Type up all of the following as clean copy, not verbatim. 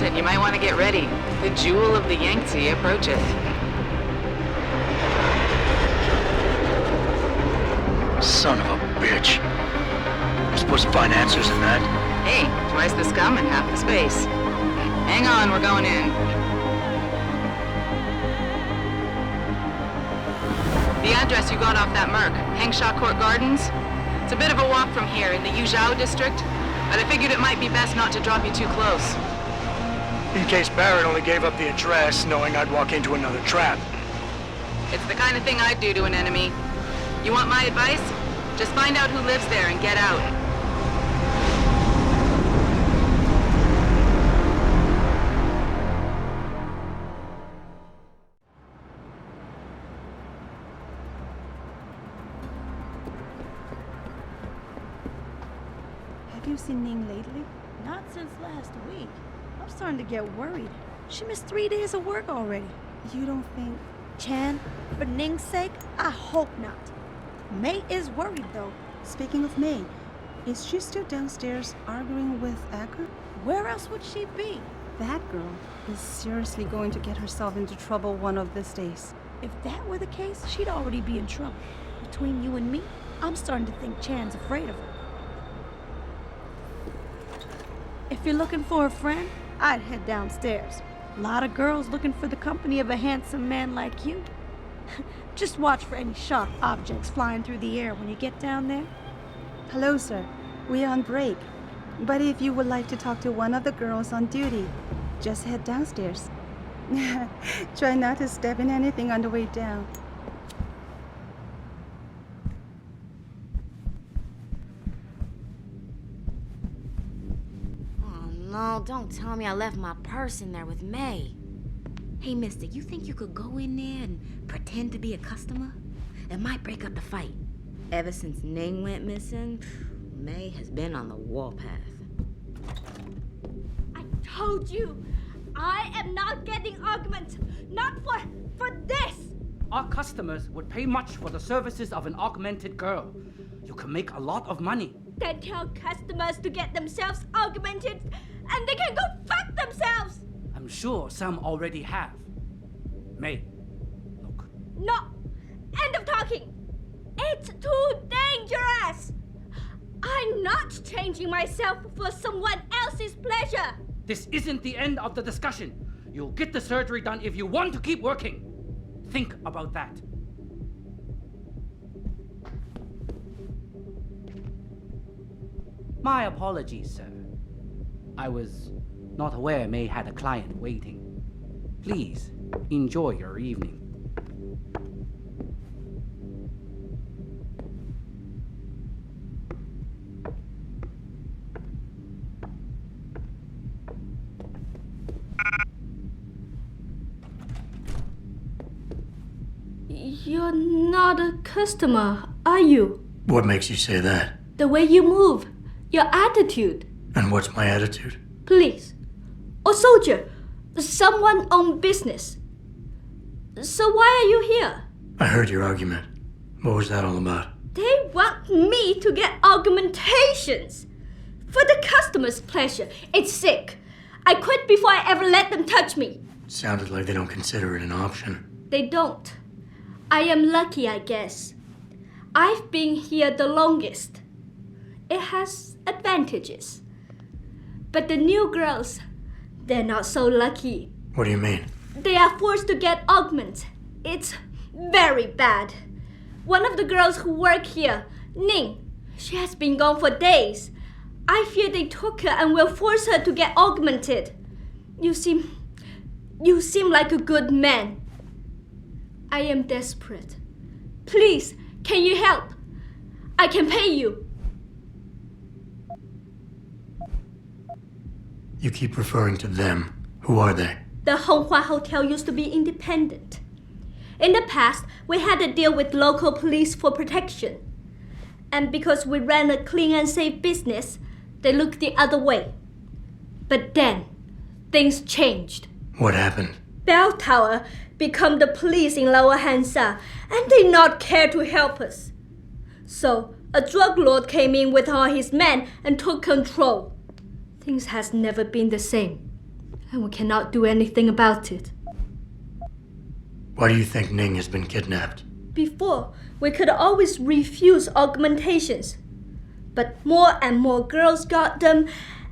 Listen, you might want to get ready. The jewel of the Yangtze approaches. Son of a bitch. I'm supposed to find answers in that? Hey, twice the scum and half the space. Hang on, we're going in. The address you got off that Merc, Hengsha Court Gardens. It's a bit of a walk from here in the Yuzhou district, but I figured it might be best not to drop you too close. In case Barrett only gave up the address, knowing I'd walk into another trap. It's the kind of thing I'd do to an enemy. You want my advice? Just find out who lives there and get out. Have you seen Ning lately? Not since last week. I'm starting to get worried. She missed 3 days of work already. You don't think... Chan, for Ning's sake, I hope not. May is worried though. Speaking of May, is she still downstairs arguing with Acker? Where else would she be? That girl is seriously going to get herself into trouble one of these days. If that were the case, she'd already be in trouble. Between you and me, I'm starting to think Chan's afraid of her. If you're looking for a friend, I'd head downstairs. A lot of girls looking for the company of a handsome man like you. Just watch for any sharp objects flying through the air when you get down there. Hello, sir. We are on break. But if you would like to talk to one of the girls on duty, just head downstairs. Try not to step in anything on the way down. Oh no, don't tell me I left my purse in there with May. Hey, mister, you think you could go in there and pretend to be a customer? It might break up the fight. Ever since Ning went missing, May has been on the warpath. I told you, I am not getting arguments. Not for this. Our customers would pay much for the services of an augmented girl. You can make a lot of money. Then tell customers to get themselves augmented and they can go fuck themselves. I'm sure some already have. May, look. No, end of talking. It's too dangerous. I'm not changing myself for someone else's pleasure. This isn't the end of the discussion. You'll get the surgery done if you want to keep working. Think about that. My apologies, sir. I was not aware May had a client waiting. Please, enjoy your evening. You're not a customer, are you? What makes you say that? The way you move, your attitude. And what's my attitude? Police, or soldier, someone on business. So why are you here? I heard your argument. What was that all about? They want me to get augmentations. For the customer's pleasure. It's sick. I quit before I ever let them touch me. Sounded like they don't consider it an option. They don't. I am lucky, I guess. I've been here the longest. It has advantages. But the new girls, they're not so lucky. What do you mean? They are forced to get augments. It's very bad. One of the girls who work here, Ning, she has been gone for days. I fear they took her and will force her to get augmented. You seem like a good man. I am desperate. Please, can you help? I can pay you. You keep referring to them. Who are they? The Honghua Hotel used to be independent. In the past, we had a deal with local police for protection. And because we ran a clean and safe business, they looked the other way. But then, things changed. What happened? Bell Tower become the police in Lower Hengsha, and they not care to help us. So, a drug lord came in with all his men and took control. Things has never been the same. and we cannot do anything about it. Why do you think Ning has been kidnapped? Before, we could always refuse augmentations. But more and more girls got them,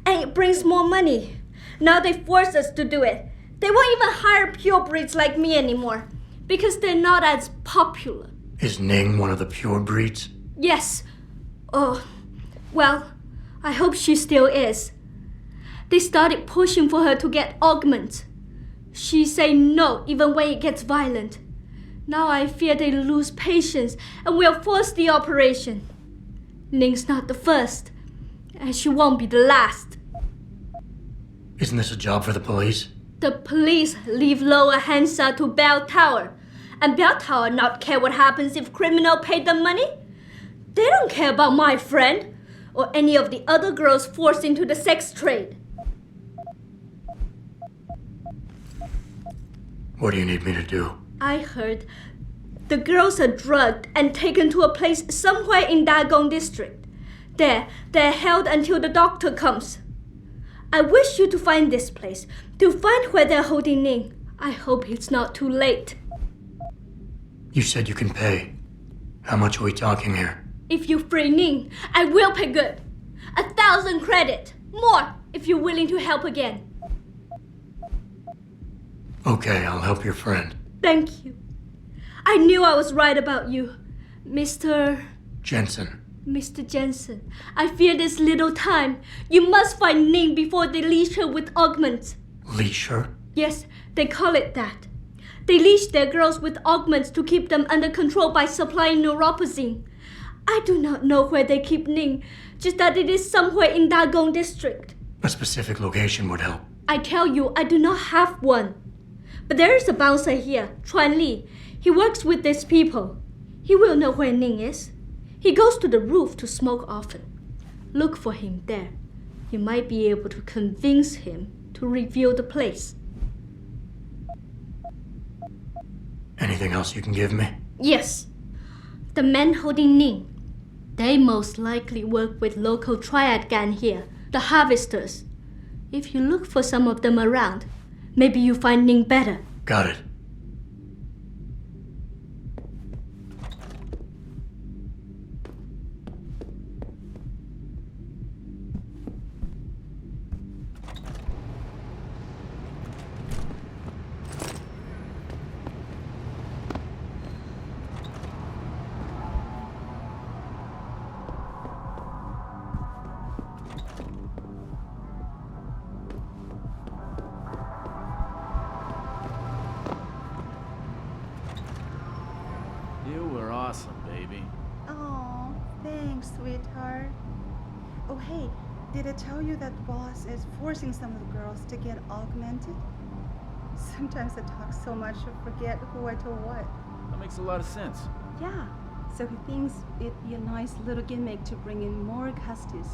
and it brings more money. Now they force us to do it. They won't even hire purebreds like me anymore, because they're not as popular. Is Ning one of the pure breeds? Yes. Oh, well, I hope she still is. They started pushing for her to get augments. She say no even when it gets violent. Now I fear they lose patience and will force the operation. Ning's not the first, and she won't be the last. Isn't this a job for the police? The police leave Lower Hengsha to Bell Tower, and Bell Tower not care what happens if criminal pay them money. They don't care about my friend or any of the other girls forced into the sex trade. What do you need me to do? I heard the girls are drugged and taken to a place somewhere in Dagong district. There, they're held until the doctor comes. I wish you to find this place, to find where they're holding Ning. I hope it's not too late. You said you can pay. How much are we talking here? If you free Ning, I will pay good. 1,000 credit. More, if you're willing to help again. Okay, I'll help your friend. Thank you. I knew I was right about you, Mr. Jensen. Mr. Jensen. I fear this little time. You must find Ning before they leash her with augments. Leash her? Yes, they call it that. They leash their girls with augments to keep them under control by supplying neuropazine. I do not know where they keep Ning, just that it is somewhere in Dagong district. A specific location would help. I tell you, I do not have one. But there is a bouncer here, Chuan Li. He works with these people. He will know where Ning is. He goes to the roof to smoke often. Look for him there. You might be able to convince him to reveal the place. Anything else you can give me? Yes. The men holding Ning. They most likely work with local triad gang here, the Harvesters. If you look for some of them around, maybe you find Ning better. Got it. You were awesome, baby. Oh, thanks, sweetheart. Oh, hey, did I tell you that boss is forcing some of the girls to get augmented? Sometimes I talk so much I forget who I told what. That makes a lot of sense. Yeah, so he thinks it'd be a nice little gimmick to bring in more customers.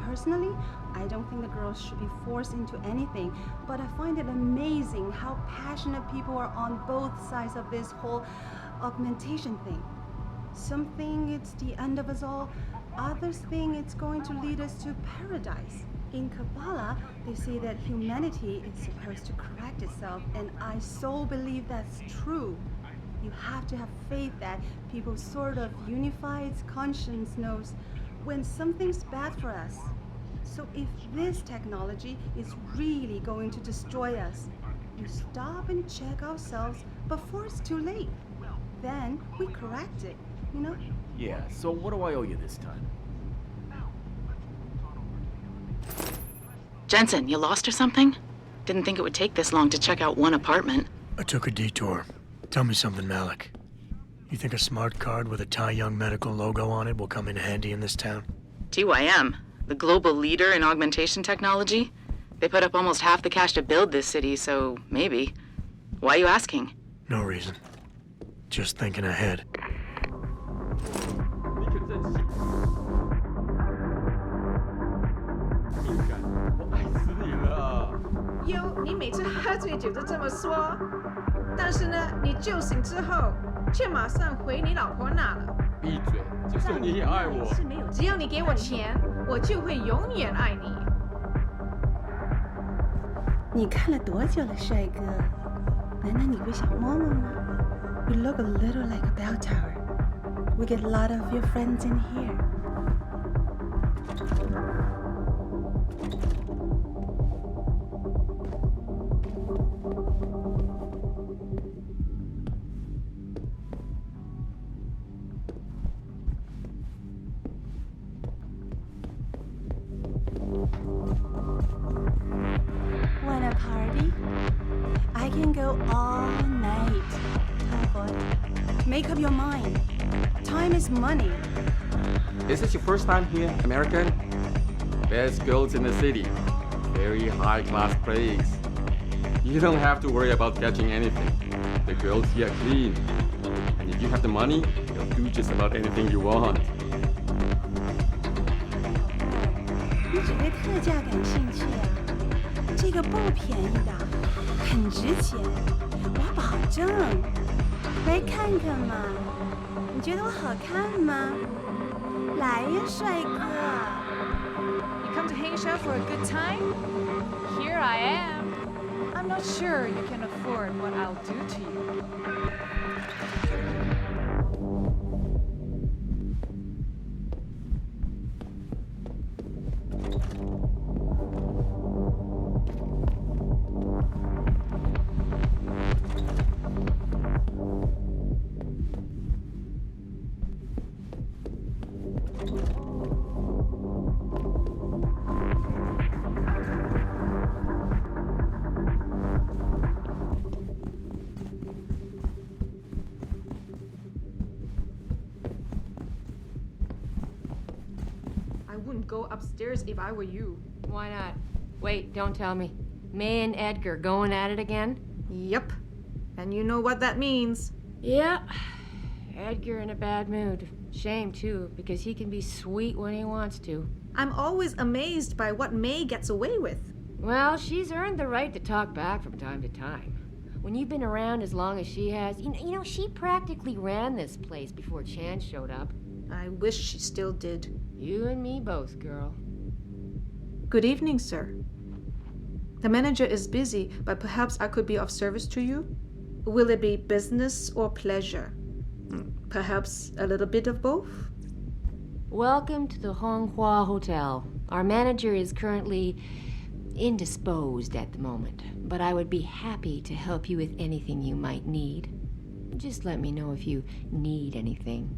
Personally, I don't think the girls should be forced into anything, but I find it amazing how passionate people are on both sides of this whole augmentation thing. Some think it's the end of us all, others think it's going to lead us to paradise. In Kabbalah, they say that humanity is supposed to correct itself, and I so believe that's true. You have to have faith that people sort of unify its conscience knows when something's bad for us. So if this technology is really going to destroy us, we stop and check ourselves before it's too late. Then we correct it, you know? Yeah, so what do I owe you this time? Jensen, you lost or something? Didn't think it would take this long to check out one apartment. I took a detour. Tell me something, Malik. You think a smart card with a Tai Young Medical logo on it will come in handy in this town? TYM, the global leader in augmentation technology. They put up almost half the cash to build this city, so maybe. Why are you asking? No reason. Just thinking ahead. 哟，你每次喝醉酒都这么说，但是呢，你酒醒之后却马上回你老婆那了。闭嘴！就算你也爱我，只要你给我钱，我就会永远爱你。你看了多久了，帅哥？难道你不想摸摸吗？ You look a little like a bell tower. We get a lot of your friends in here. Wanna party? I can go all night. Tall boy. Make up your mind. Time is money. Is this your first time here, American? Best girls in the city. Very high-class place. You don't have to worry about catching anything. The girls here are clean. And if you have the money, you'll do just about anything you want. 你只对特价感兴趣啊？这个不便宜的，很值钱，我保证。来看看嘛，你觉得我好看吗？来呀，帅哥。You come to Hengsha for a good time? Here I am. I'm not sure you can afford what I'll do to you. I wouldn't go upstairs if I were you. Why not? Wait, don't tell me. May and Edgar going at it again? Yep. And you know what that means. Yep. Edgar in a bad mood. Shame, too, because he can be sweet when he wants to. I'm always amazed by what May gets away with. Well, she's earned the right to talk back from time to time. When you've been around as long as she has, you know, she practically ran this place before Chan showed up. I wish she still did. You and me both, girl. Good evening, sir. The manager is busy, but perhaps I could be of service to you? Will it be business or pleasure? Perhaps a little bit of both? Welcome to the Honghua Hotel. Our manager is currently indisposed at the moment, but I would be happy to help you with anything you might need. Just let me know if you need anything.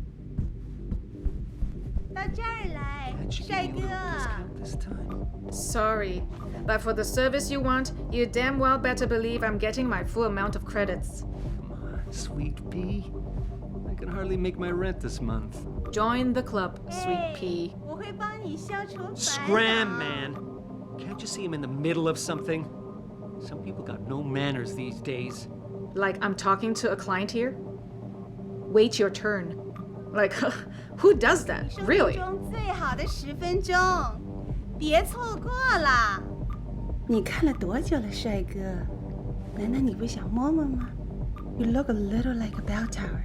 到这儿来，帅哥。 Sorry, but for the service you want, you damn well better believe I'm getting my full amount of credits. Come on, sweet pea. I can hardly make my rent this month. Join the club, sweet pea. 我会帮你消除烦恼。 Scram, man! Can't you see I'm in the middle of something? Some people got no manners these days. Like I'm talking to a client here? Wait your turn. Like, who does that? Really? 生命中最好的10分钟，别错过了。你看了多久了，帅哥？难道你不想摸摸吗？ You look a little like a bell tower.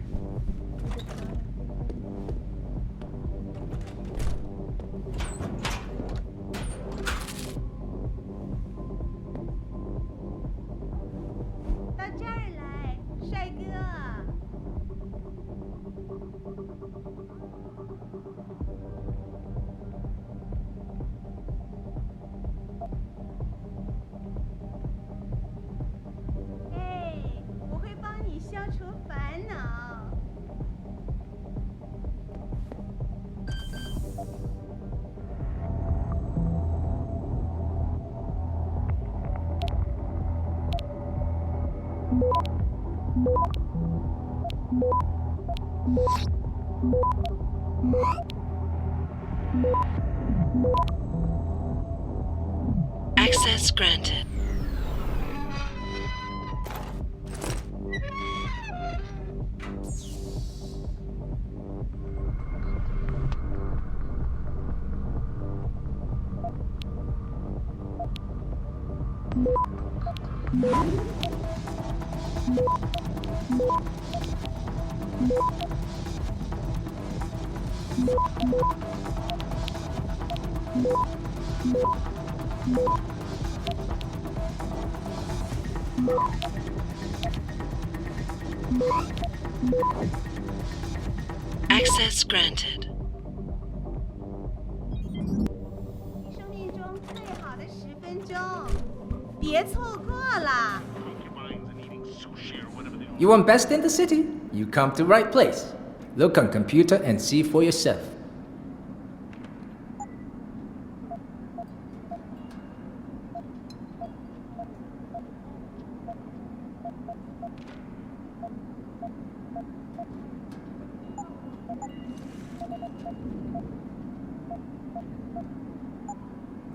Access granted. Access granted. 生命中最好的10分钟，别错过了。 You want best in the city? You come to right place. Look on computer and see for yourself.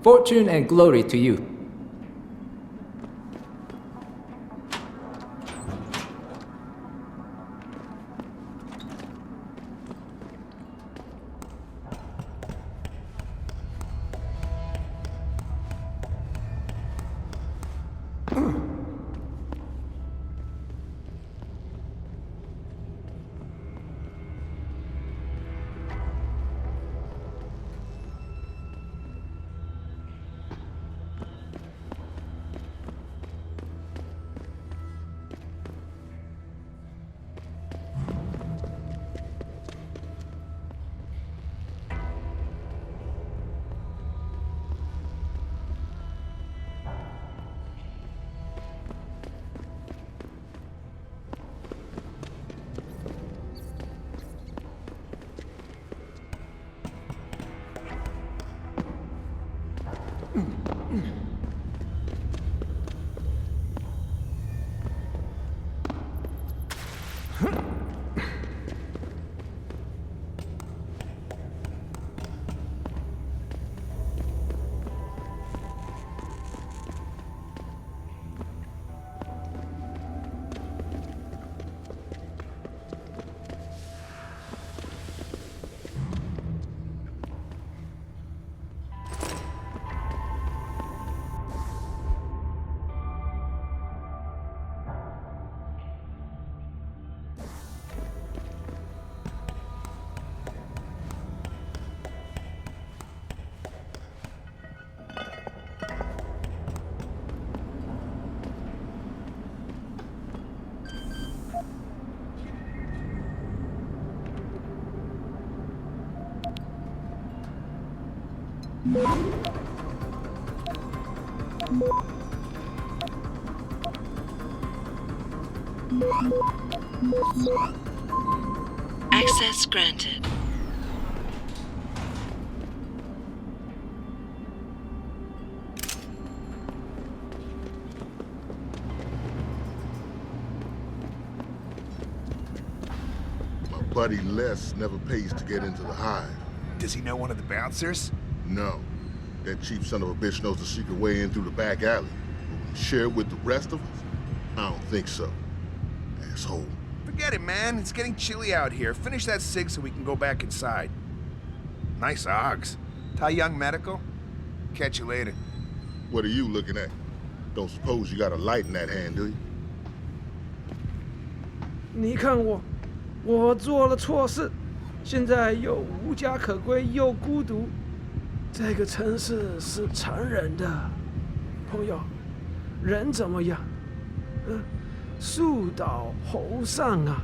Fortune and glory to you. Access granted. My buddy Les never pays to get into the hive. Does he know one of the bouncers? No. That cheap son of a bitch knows the secret way in through the back alley. But will he share it with the rest of us? I don't think so. Asshole. Forget it, man. It's getting chilly out here. Finish that cig so we can go back inside. Nice Ogs. Tai Young Medical? Catch you later. What are you looking at? Don't suppose you got a light in that hand, do you? 你看我做了错事，现在又无家可归又孤独。这个城市是残忍的，朋友，人怎么样？树倒猢狲啊！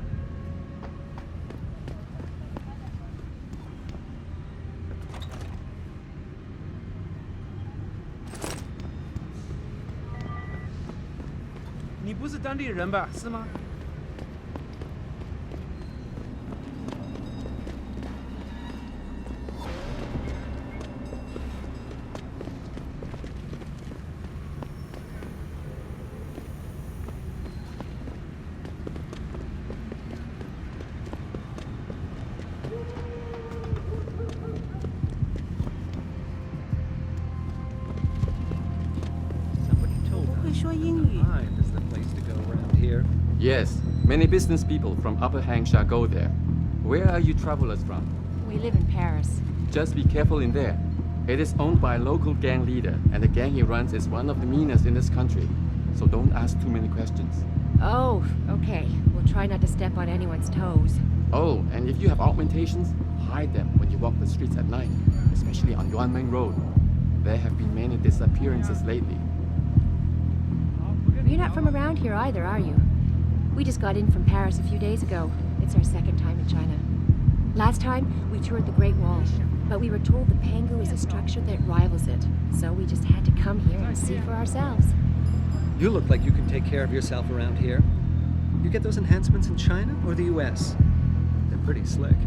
你不是当地人吧？是吗？ Yes, many business people from Upper Hengsha go there. Where are you travelers from? We live in Paris. Just be careful in there. It is owned by a local gang leader, and the gang he runs is one of the meanest in this country. So don't ask too many questions. Oh, okay. We'll try not to step on anyone's toes. Oh, and if you have augmentations, hide them when you walk the streets at night, especially on Yuanming Road. There have been many disappearances lately. You're not from around here either, are you? We just got in from Paris a few days ago. It's our second time in China. Last time, we toured the Great Wall, but we were told the Pangu is a structure that rivals it, so we just had to come here and see for ourselves. You look like you can take care of yourself around here. You get those enhancements in China or the US? They're pretty slick.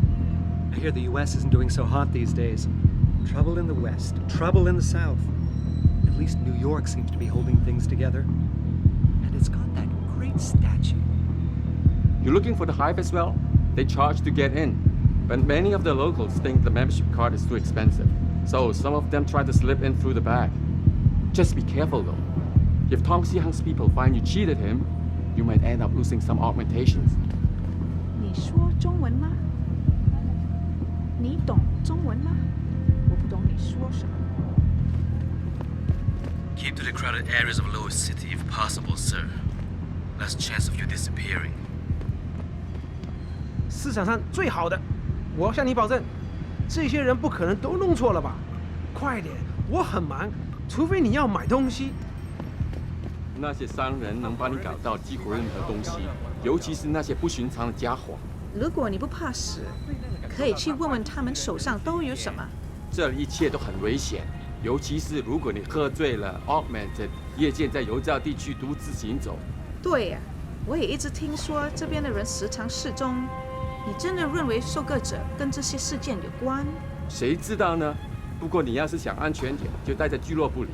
I hear the US isn't doing so hot these days. Trouble in the West, trouble in the South. At least New York seems to be holding things together. And it's got that great statue. You're looking for the Hive as well? They charge to get in. But many of the locals think the membership card is too expensive. So some of them try to slip in through the back. Just be careful though. If Tong Xihang's people find you cheated him, you might end up losing some augmentations. 你说中文吗？你懂中文吗？我不懂你说什么。 Keep to the crowded areas of Lower City if possible, sir. Less chance of you disappearing. 市场上最好的，我向你保证，这些人不可能都弄错了吧？快点，我很忙，除非你要买东西。那些商人能帮你搞到几乎任何东西，尤其是那些不寻常的家伙。如果你不怕死，可以去问问他们手上都有什么。这里一切都很危险，尤其是如果你喝醉了 ，augmented 夜间在游教地区独自行走。对呀，我也一直听说这边的人时常失踪。你真的认为受割者跟这些事件有关？谁知道呢？不过你要是想安全点，就待在俱乐部里。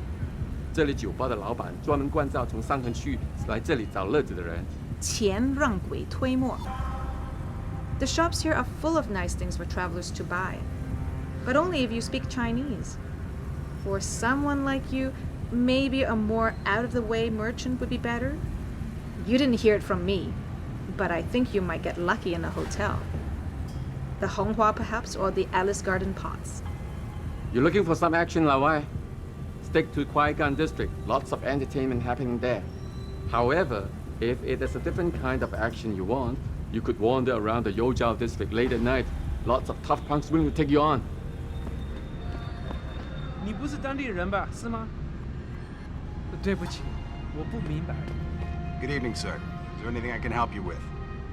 这里酒吧的老板专门关照从上城区来这里找乐子的人。钱让鬼推磨。The shops here are full of nice things for travelers to buy, but only if you speak Chinese. For someone like you, maybe a more out-of-the-way merchant would be better. You didn't hear it from me, but I think you might get lucky in a hotel. The Honghua, perhaps, or the Alice Garden Pots. You're looking for some action, Lao Wai? Stick to Kwaigan District. Lots of entertainment happening there. However, if it is a different kind of action you want, you could wander around the Youjiao District late at night. Lots of tough punks willing to take you on. 你不是当地人吧？是吗？对不起，我不明白。Good evening, sir. Is there anything I can help you with?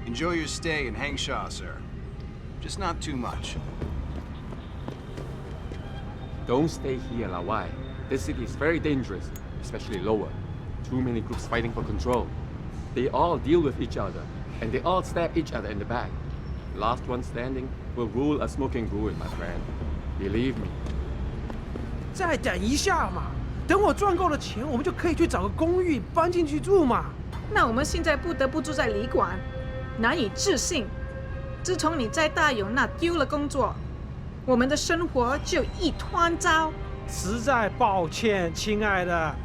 Enjoy your stay in Hengsha, sir. Just not too much. Don't stay here, Lao Wai. This city is very dangerous, especially lower. Too many groups fighting for control. They all deal with each other, and they all stab each other in the back. Last one standing will rule a smoking ruin, my friend. Believe me. 再等一下嘛，等我赚够了钱，我们就可以去找个公寓搬进去住嘛。那我们现在不得不住在旅馆，难以置信。自从你在大勇那丢了工作，我们的生活就一团糟。实在抱歉，亲爱的，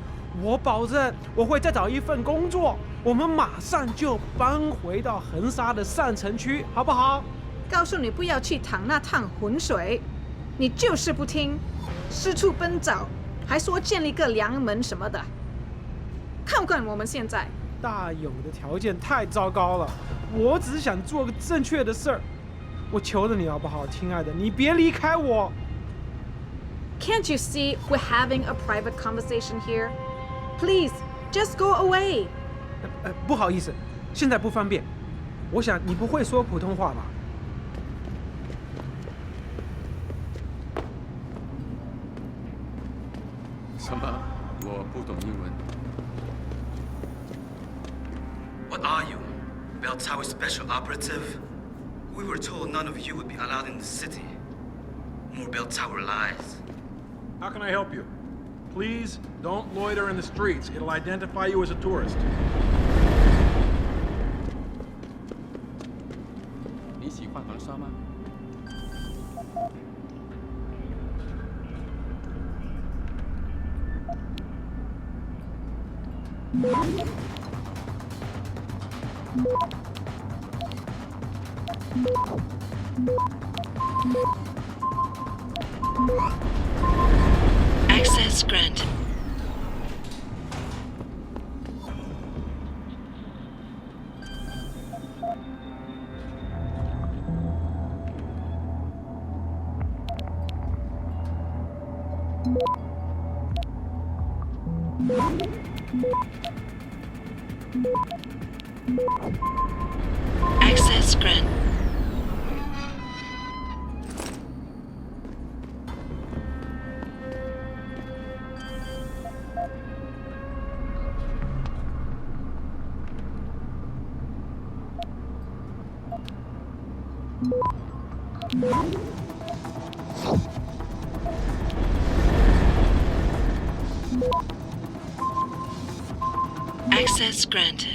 我保证我会再找一份工作，我们马上就搬回到横沙的上城区，好不好？告诉你不要去淌那趟浑水，你就是不听，四处奔走，还说建立个良门什么的。看看我们现在，大勇的条件太糟糕了，我只是想做个正确的事儿，我求着你好不好，亲爱的，你别离开我。Can't you see we're having a private conversation here? Please, just go away. 不好意思，现在不方便。我想你不会说普通话吧？什么？我不懂英文。What are you? Bell Tower Special Operative? We were told none of you would be allowed in the city. More Bell Tower lies. How can I help you? Please don't loiter in the streets. It'll identify you as a tourist. 你喜欢横沙吗？ Access granted. Access granted. Access granted.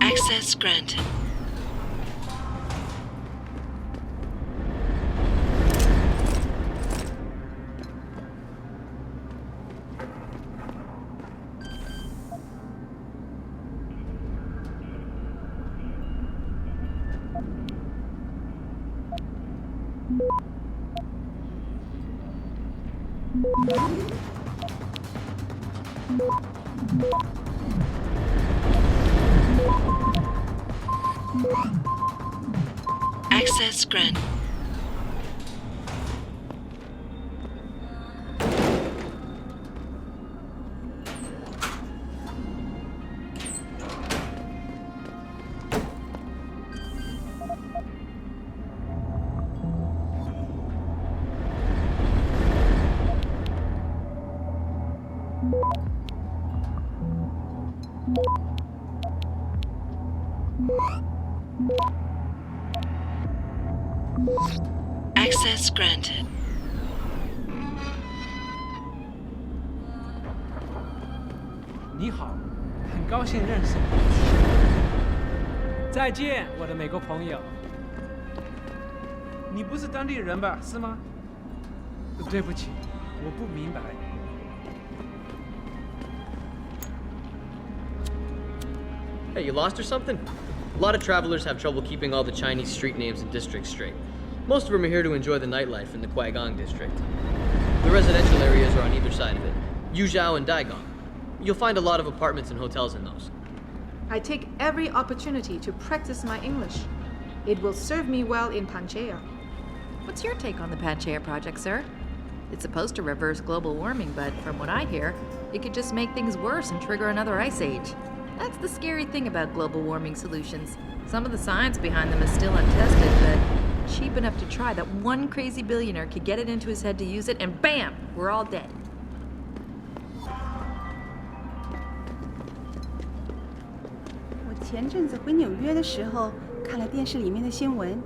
Access granted. Access granted. 你好，很高兴认识你。再见，我的美国朋友。你不是当地人吧？是吗？对不起，我不明白。Hey, you lost or something? A lot of travelers have trouble keeping all the Chinese street names and districts straight. Most of them are here to enjoy the nightlife in the Guigang district. The residential areas are on either side of it, Yuzhou and Daigong. You'll find a lot of apartments and hotels in those. I take every opportunity to practice my English. It will serve me well in Pangaea. What's your take on the Pangaea project, sir? It's supposed to reverse global warming, but from what I hear, it could just make things worse and trigger another ice age. That's the scary thing about global warming solutions. Some of the science behind them is still untested, but cheap enough to try that one crazy billionaire could get it into his head to use it, and bam, we're all dead. 前阵子回纽约的时候，看了电视里面的新闻，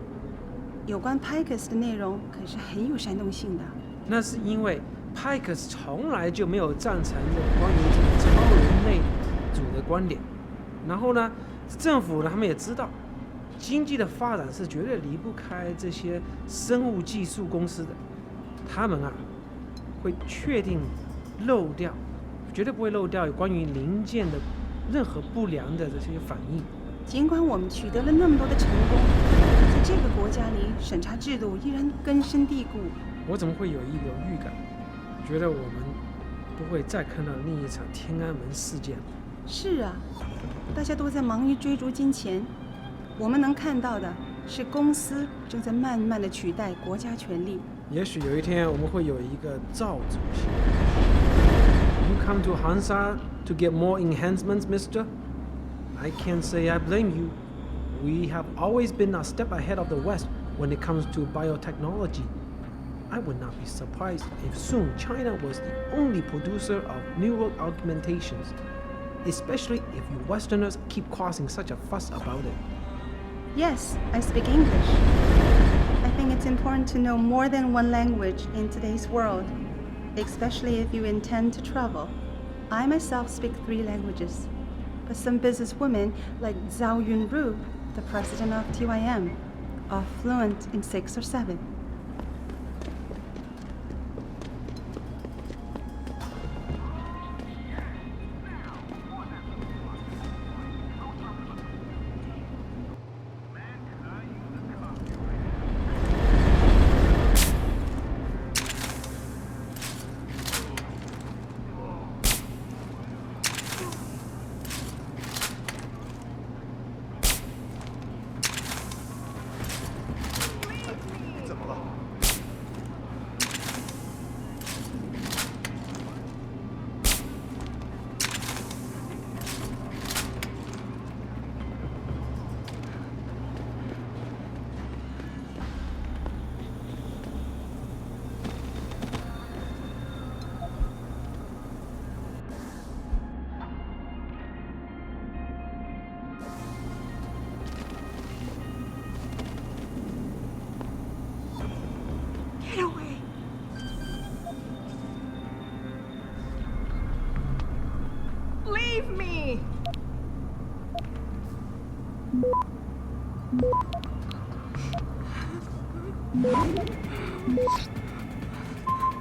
有关 Pacifist 的内容可是很有煽动性的。那是因为 Pacifist 从来就没有赞成这个关于这个超人类主的观点。然后呢，政府呢，他们也知道，经济的发展是绝对离不开这些生物技术公司的。他们啊，会确定漏掉，绝对不会漏掉有关于零件的任何不良的这些反应。尽管我们取得了那么多的成功，在这个国家里，审查制度依然根深蒂固。我怎么会有一个预感，觉得我们不会再看到另一场天安门事件？是啊，大家都在忙于追逐金钱，我们能看到的是公司正在慢慢的取代国家权力。也许有一天我们会有一个赵主席。You come to Hengsha to get more enhancements, mister? I can't say I blame you. We have always been a step ahead of the West when it comes to biotechnology. I would not be surprised if soon China was the only producer of neural augmentations, especially if you Westerners keep causing such a fuss about it. Yes, I speak English. I think it's important to know more than one language in today's world, especially if you intend to travel. I myself speak 3 languages, but some businesswomen like Zhao Yunru, the president of TYM, are fluent in 6 or 7.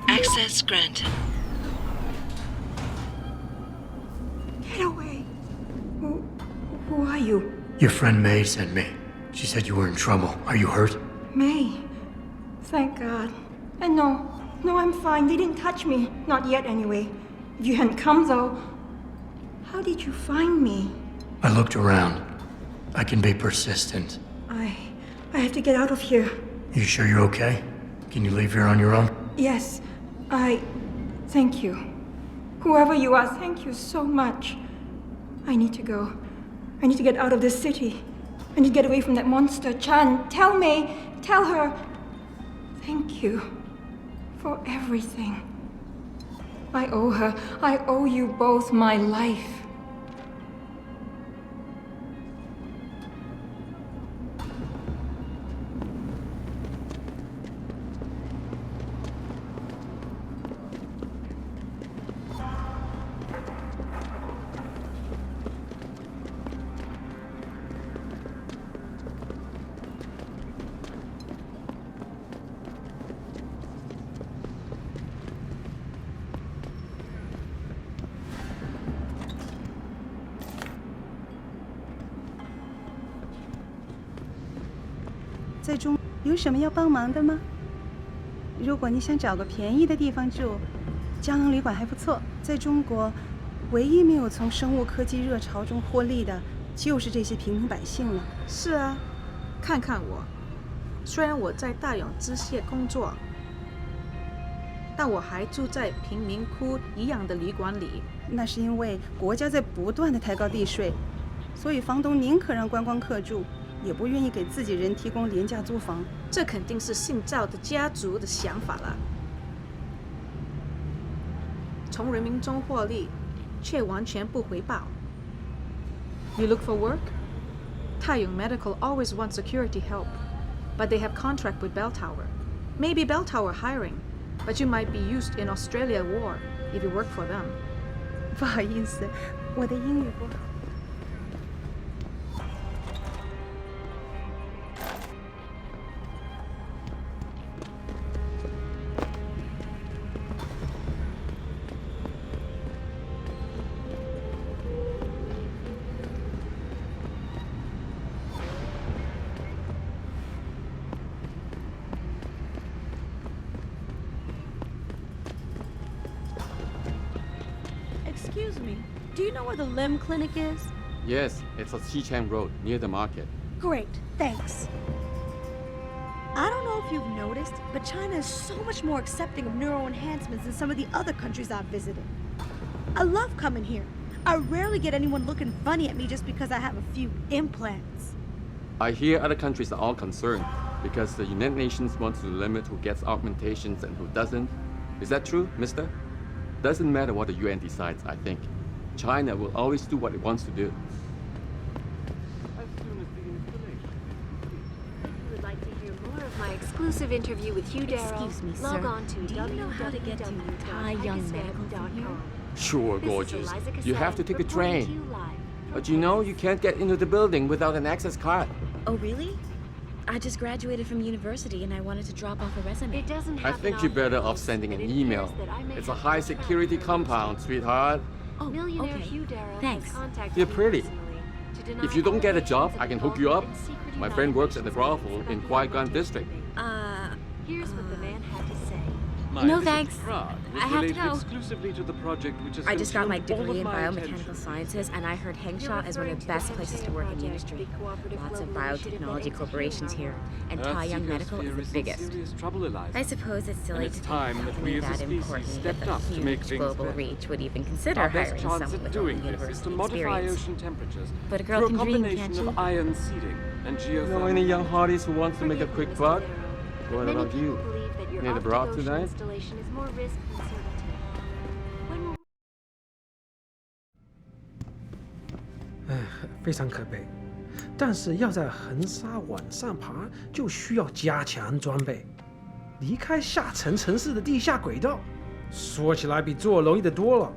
Access granted. Get away. Who are you? Your friend May sent me. She said you were in trouble. Are you hurt? May. Thank God. And no, I'm fine. They didn't touch me. Not yet, anyway. If you hadn't come, though, how did you find me? I looked around. I can be persistent. I have to get out of here. You sure you're okay? Can you leave here on your own? Yes, thank you. Whoever you are, thank you so much. I need to go. I need to get out of this city. I need to get away from that monster, Chan. Tell May, tell her. Thank you for everything. I owe her. I owe you both my life.在中有什么要帮忙的吗？如果你想找个便宜的地方住，胶囊旅馆还不错。在中国，唯一没有从生物科技热潮中获利的，就是这些平民百姓了。是啊，看看我，虽然我在大永机械工作，但我还住在贫民窟一样的旅馆里。那是因为国家在不断的抬高地税，所以房东宁可让观光客住，也不愿意给自己人提供廉价租房。这肯定是姓赵的家族的想法了，从人民中获利，却完全不回报。You look for work? Taiyong Medical always wants security help, but they have contract with Bell Tower. Maybe Bell Tower hiring, but you might be used in Australia war if you work for them. 不好意思，我的英语不好。Excuse me, do you know where the limb clinic is? Yes, it's on Xichang Road, near the market. Great, thanks. I don't know if you've noticed, but China is so much more accepting of neural enhancements than some of the other countries I've visited. I love coming here. I rarely get anyone looking funny at me just because I have a few implants. I hear other countries are all concerned because the United Nations wants to limit who gets augmentations and who doesn't. Is that true, mister? Doesn't matter what the UN decides, I think. China will always do what it wants to do. My exclusive interview with Hugh Darrow. Excuse me, sir. Log on to Do you know how to get to www.youngmedical.com. Sure, gorgeous. You have to take a train. But you know you can't get into the building without an access card. Oh, really? I just graduated from university and I wanted to drop off a resume. It doesn't I think you're better off sending an email. It's a high-security compound, sweetheart. Oh, Millionaire okay. Hugh Darrow Thanks. has contacted You're me pretty. personally to deny If you don't get a job, allegations I can of hook you up. involvement in secret My friend United works at the Nations brothel records in about Qui-Gon the District. Here's what the man had to say. My No, visit thanks. to Prague was I have to related go. exclusively to the project which has I just got my consumed all degree in of my biomechanical attention. sciences, and I heard Hengsha is one of the best places to work in the industry. Lots of biotechnology corporations here, and Taiyong Medical is the biggest. I suppose it's silly to think a company that important with a huge global reach would even consider Our best hiring chance someone at with doing only this is to university modify experience. ocean temperatures But a girl through can a dream, combination can't of she? ion seeding and geothermal. Know any young hearties who wants to make a quick buck? What about you? Near the broth tonight? Installation is more risk than certainty. When will 非常可悲。但是要在横沙往上爬，就需要加强装备，离开下沉城市的地下轨道，说起来比做容易的多了。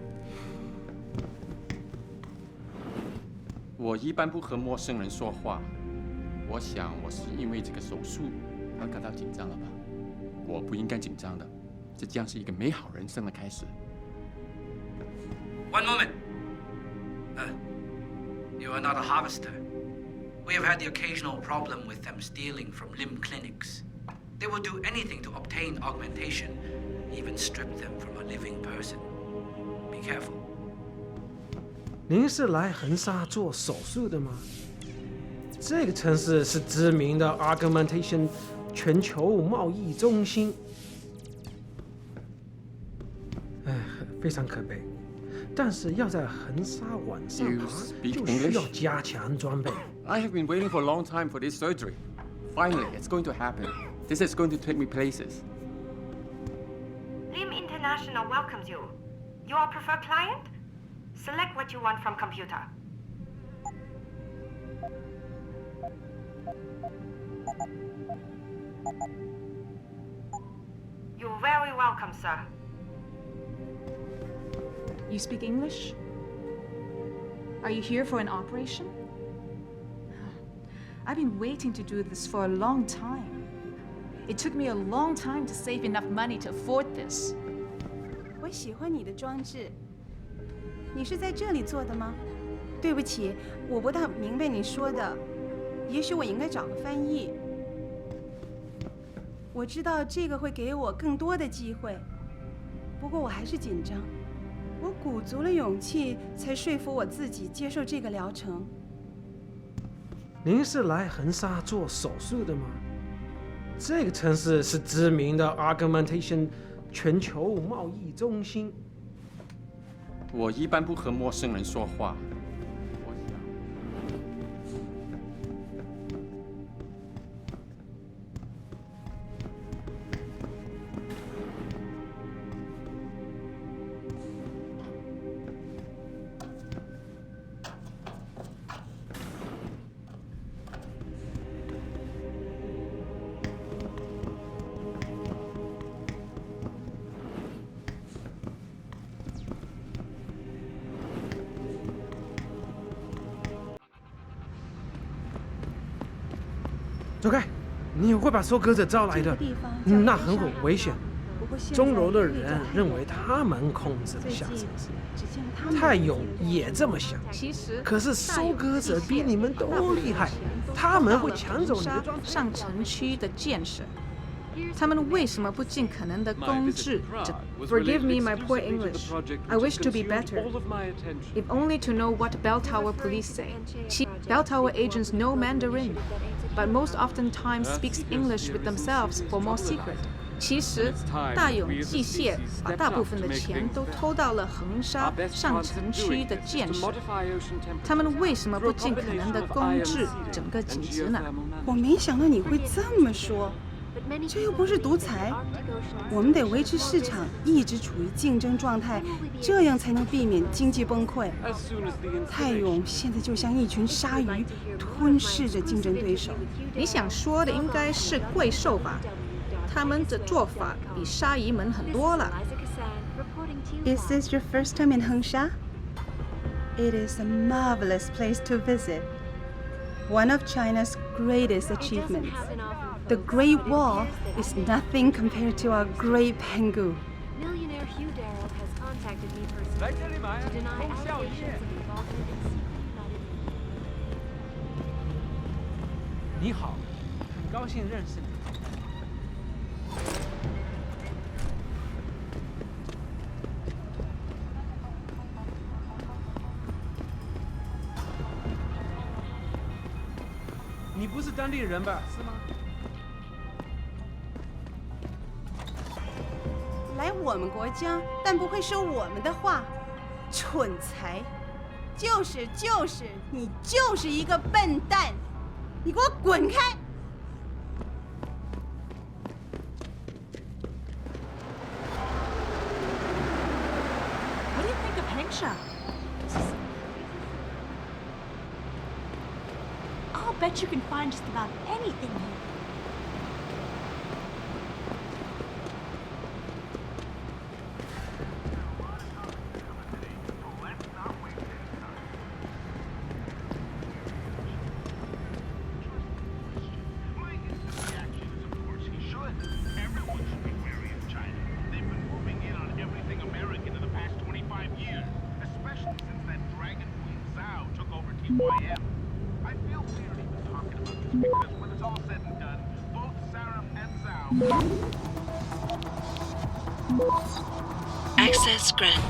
我一般不和陌生人说话，我想我是因为这个手术而感到紧张了吧？我不应该紧张的，这将是一个美好人生的开始。One moment. You are not a harvester. We have had the occasional problem with them stealing from limb clinics. They will do anything to obtain augmentation, even strip them from a living person. Be careful. 您是来横沙做手术的吗？这个城市是知名的 augmentation 全球贸易中心。非常可悲。但是要在横沙往上爬，就需要加强装备。I have been waiting for a long time for this surgery. Finally, it's going to happen. This is going to take me places. Lim International welcomes you. You are preferred client? Select what you want from computer. You're very welcome, sir. You speak English? Are you here for an operation? I've been waiting to do this for a long time. It took me a long time to save enough money to afford this. 我喜欢你的装置。你是在这里做的吗？对不起，我不大明白你说的。也许我应该找个翻译。我知道这个会给我更多的机会，不过我还是紧张。我鼓足了勇气，才说服我自己接受这个疗程。您是来横沙做手术的吗？这个城市是知名的 augmentation 全球贸易中心。我一般不和陌生人说话。走开！你会把收割者招来的，那很危险。钟楼的人认为他们控制了下层，泰勇也这么想。可是收割者比你们都厉害，他们会抢走你的庄上城区的建设。他们为什么不尽可能的公制？Forgive me my poor English. I wish to be better. If only to know what bell tower police say. Bell tower agents know Mandarin, but most oftentimes speaks English with themselves for more secret. 其实，大勇机械把大部分的钱都偷到了横沙上城区的建设。他们为什么不尽可能的公制整个警局呢？我没想到你会这么说。这又不是独裁，我们得维持市场一直处于竞争状态，这样才能避免经济崩溃。泰勇现在就像一群鲨鱼，吞噬着竞争对手。你想说的应该是怪兽吧？他们的做法比鲨鱼们很多了。Is this your first time in Hengsha? It is a marvelous place to visit. One of China's greatest achievements. The Great Wall is nothing compared to our Great Pengu. Millionaire Hugh Darrow has contacted me personally to deny allegations of involvement in secret. 你好，很高兴认识你。你不是当地人吧？是吗？来我们国家，但不会说我们的话，蠢材！就是，你就是一个笨蛋！你给我滚开！ What do you think of Hengsha? I'll bet you can find just about anything here. because when it's all said and done, both Sarah and Zhao... Access granted.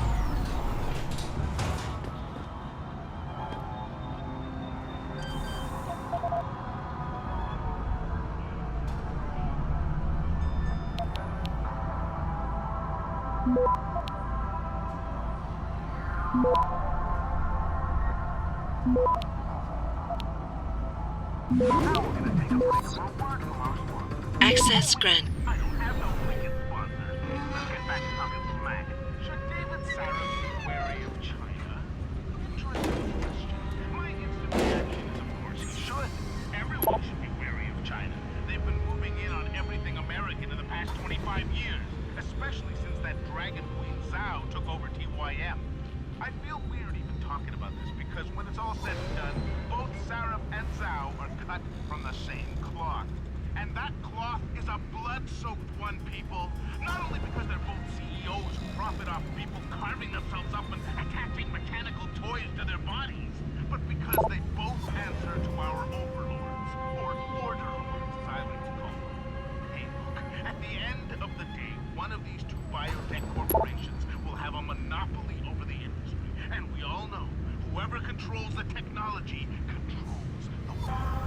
Access granted. I don't have no wicked sponsors. Let's get back to talking smack. Should David Sarah be wary of China? Interesting question. My instant reaction is, of course, he should. Everyone should be wary of China. They've been moving in on everything American in the past 25 years, especially since that Dragon Queen Zhao took over TYM. I feel weird even talking about this because when it's all said and done, both Sarah and Zhao are cut from the same cloth. And that cloth is a blood-soaked one, people. Not only because they're both CEOs who profit off people carving themselves up and attaching mechanical toys to their bodies, but because they both answer to our overlords, or order-lords, as I like to call them. Hey, look, at the end of the day, one of these two biotech corporations will have a monopoly over the industry. And we all know, whoever controls the technology controls the world.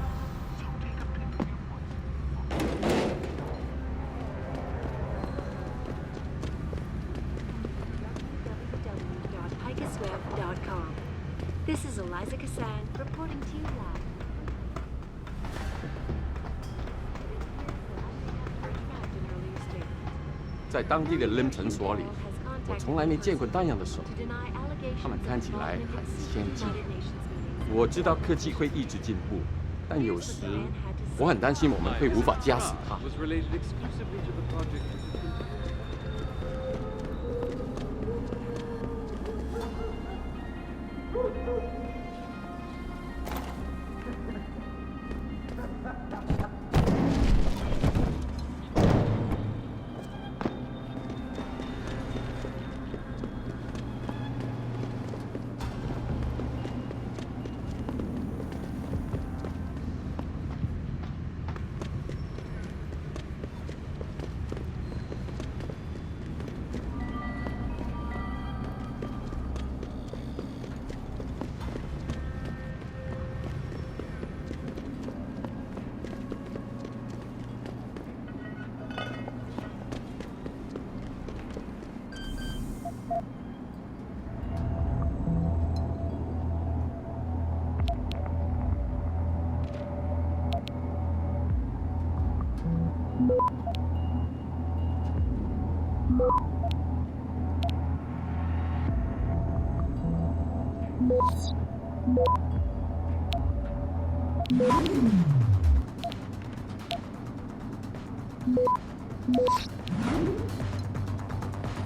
So take a pick of your www.picusweb.com. This is Eliza Kassan reporting to you live. 在当地的 LIM 诊所里，我从来没见过那样的手，他们看起来很先进。我知道科技会一直进步，但有时我很担心我们会无法夹死它。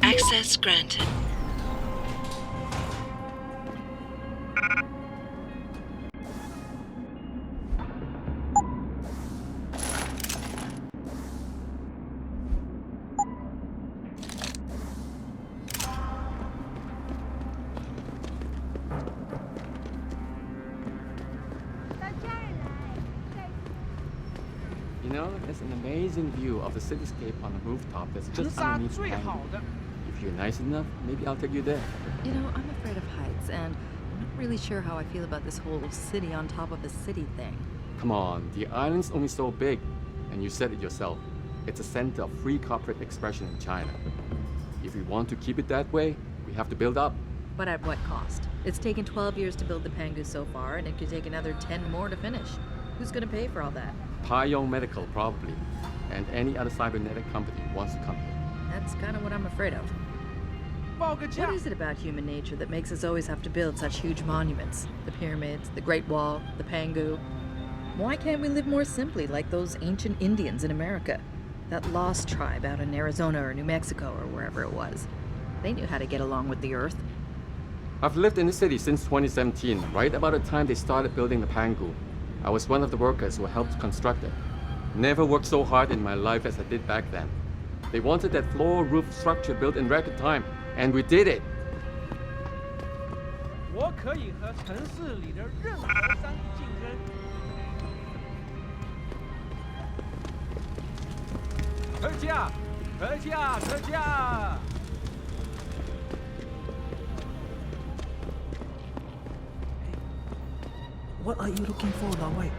Access granted. You know, there's an amazing view of the cityscape on the rooftop that's just underneath the hangar. If you're nice enough, maybe I'll take you there. You know, I'm afraid of heights, and I'm not really sure how I feel about this whole city on top of a city thing. Come on, the island's only so big, and you said it yourself. It's a center of free corporate expression in China. If we want to keep it that way, we have to build up. But at what cost? It's taken 12 years to build the Pangu so far, and it could take another 10 more to finish. Who's gonna pay for all that? Pyong Medical, probably. And any other cybernetic company wants to come here. That's kind of what I'm afraid of. What is it about human nature that makes us always have to build such huge monuments? The pyramids, the Great Wall, the Pangu. Why can't we live more simply like those ancient Indians in America? That lost tribe out in Arizona or New Mexico or wherever it was. They knew how to get along with the earth. I've lived in the city since 2017, right about the time they started building the Pangu. I was one of the workers who helped construct it. Never worked so hard in my life as I did back then. They wanted that floor roof structure built in record time, and we did it. 我可以和城市里的任何商竞争。驾！特价！特价！ What are you looking for, Lawai?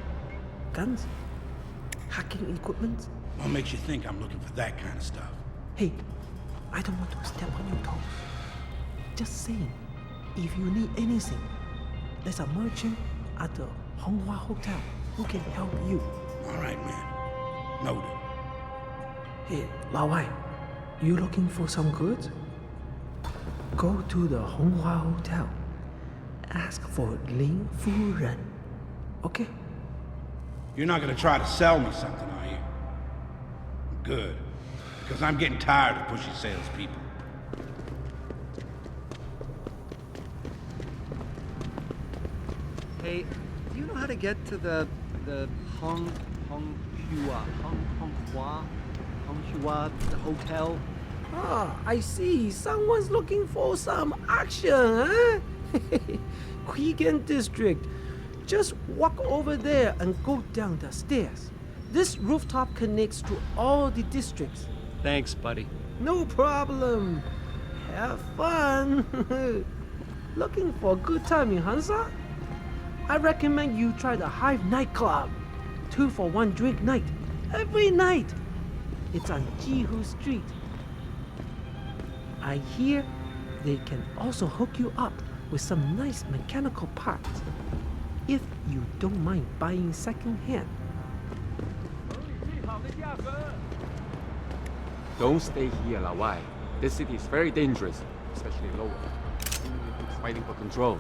Guns? Hacking equipment? What makes you think I'm looking for that kind of stuff? Hey, I don't want to step on your toes. Just saying, if you need anything, there's a merchant at the Honghua Hotel who can help you. All right, man. Noted. Hey, Lawai, you looking for some goods? Go to the Honghua Hotel. Ask for Ling Fu Ren. Okay? You're not gonna try to sell me something, are you? Good. Because I'm getting tired of pushy salespeople. Hey, do you know how to get to the Honghua, the hotel? Ah, I see. Someone's looking for some action, huh? Quigan District. Just walk over there and go down the stairs. This rooftop connects to all the districts. Thanks, buddy. No problem. Have fun. Looking for a good time in Hengsha? I recommend you try the Hive nightclub. 2 for 1 drink night. Every night. It's on Jihu Street. I hear they can also hook you up with some nice mechanical parts. If you don't mind buying second-hand. Don't stay here, Lawai. This city is very dangerous, especially lower. It's fighting for control.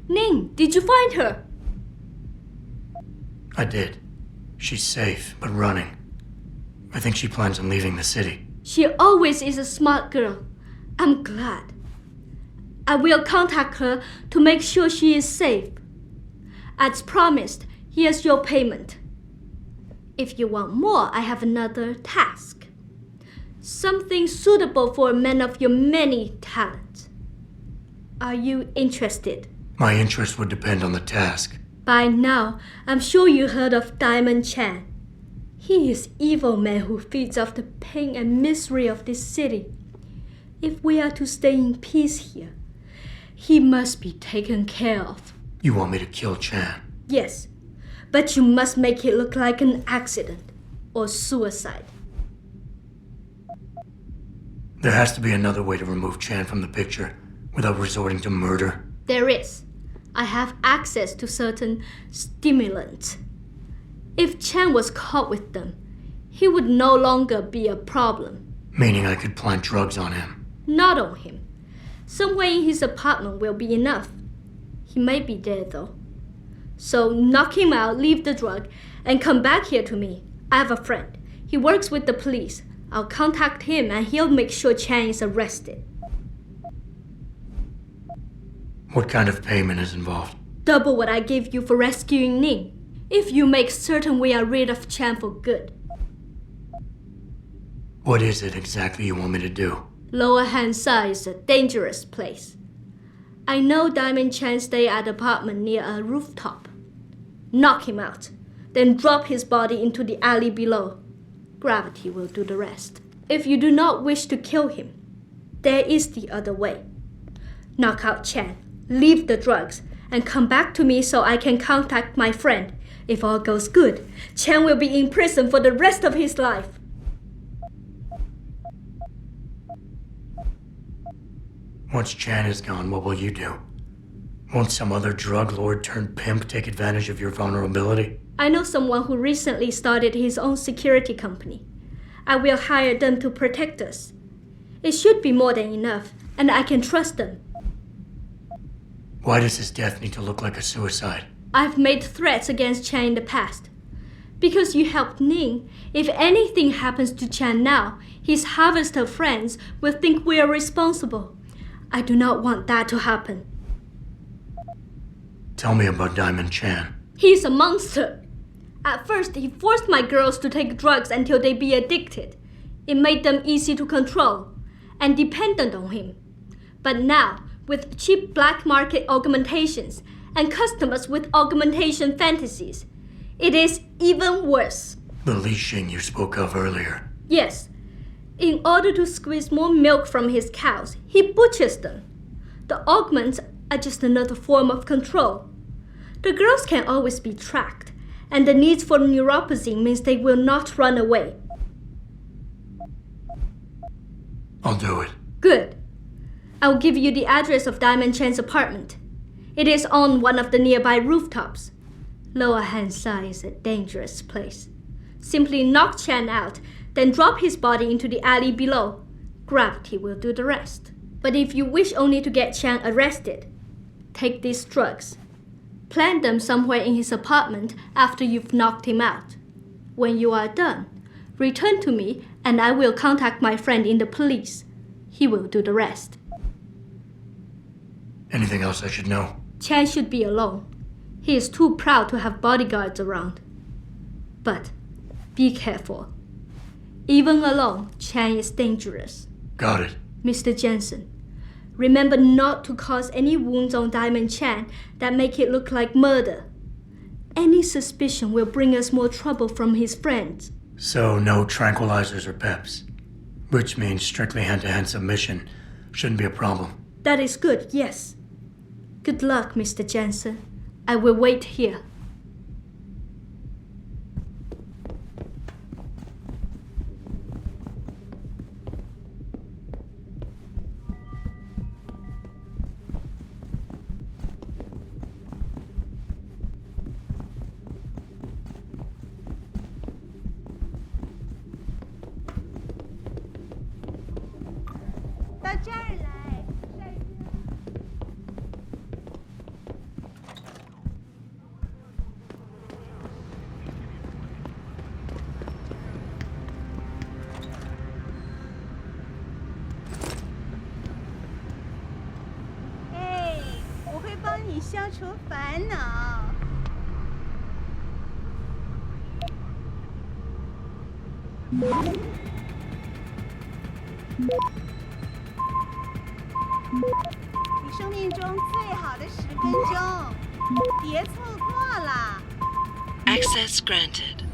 Ning, did you find her? I did. She's safe, but running. I think she plans on leaving the city. She always is a smart girl. I'm glad. I will contact her to make sure she is safe. As promised, here's your payment. If you want more, I have another task. Something suitable for a man of your many talents. Are you interested? My interest would depend on the task. By now, I'm sure you heard of Diamond Chan. He is evil man who feeds off the pain and misery of this city. If we are to stay in peace here, he must be taken care of. You want me to kill Chan? Yes, but you must make it look like an accident or suicide. There has to be another way to remove Chan from the picture without resorting to murder. There is. I have access to certain stimulants. If Chan was caught with them, he would no longer be a problem. Meaning I could plant drugs on him? Not on him. Somewhere in his apartment will be enough. He may be dead though. So knock him out, leave the drug, and come back here to me. I have a friend. He works with the police. I'll contact him and he'll make sure Chan is arrested. What kind of payment is involved? Double what I gave you for rescuing Ning. If you make certain we are rid of Chan for good. What is it exactly you want me to do? Lower Hengsha is a dangerous place. I know Diamond Chan stay at an apartment near a rooftop. Knock him out, then drop his body into the alley below. Gravity will do the rest. If you do not wish to kill him, there is the other way. Knock out Chan, leave the drugs, and come back to me so I can contact my friend. If all goes good, Chan will be in prison for the rest of his life. Once Chan is gone, what will you do? Won't some other drug lord turned pimp take advantage of your vulnerability? I know someone who recently started his own security company. I will hire them to protect us. It should be more than enough, and I can trust them. Why does his death need to look like a suicide? I've made threats against Chan in the past. Because you helped Ning, if anything happens to Chan now, his harvester friends will think we are responsible. I do not want that to happen. Tell me about Diamond Chan. He's a monster. At first, he forced my girls to take drugs until they be addicted. It made them easy to control and dependent on him. But now, with cheap black market augmentations and customers with augmentation fantasies, it is even worse. The leashing you spoke of earlier. Yes. In order to squeeze more milk from his cows, he butchers them. The augments are just another form of control. The girls can always be tracked, and the need for neuropathy means they will not run away. I'll do it. Good. I'll give you the address of Diamond Chan's apartment. It is on one of the nearby rooftops. Lower Hengsha is a dangerous place. Simply knock Chan out, then drop his body into the alley below. Gravity will do the rest. But if you wish only to get Chan arrested, take these drugs. Plant them somewhere in his apartment after you've knocked him out. When you are done, return to me and I will contact my friend in the police. He will do the rest. Anything else I should know? Chan should be alone. He is too proud to have bodyguards around. But be careful. Even alone, Chan is dangerous. Got it. Mr. Jensen, remember not to cause any wounds on Diamond Chan that make it look like murder. Any suspicion will bring us more trouble from his friends. So no tranquilizers or peps. Which means strictly hand-to-hand submission shouldn't be a problem. That is good, yes. Good luck, Mr. Jensen. I will wait here. Access granted.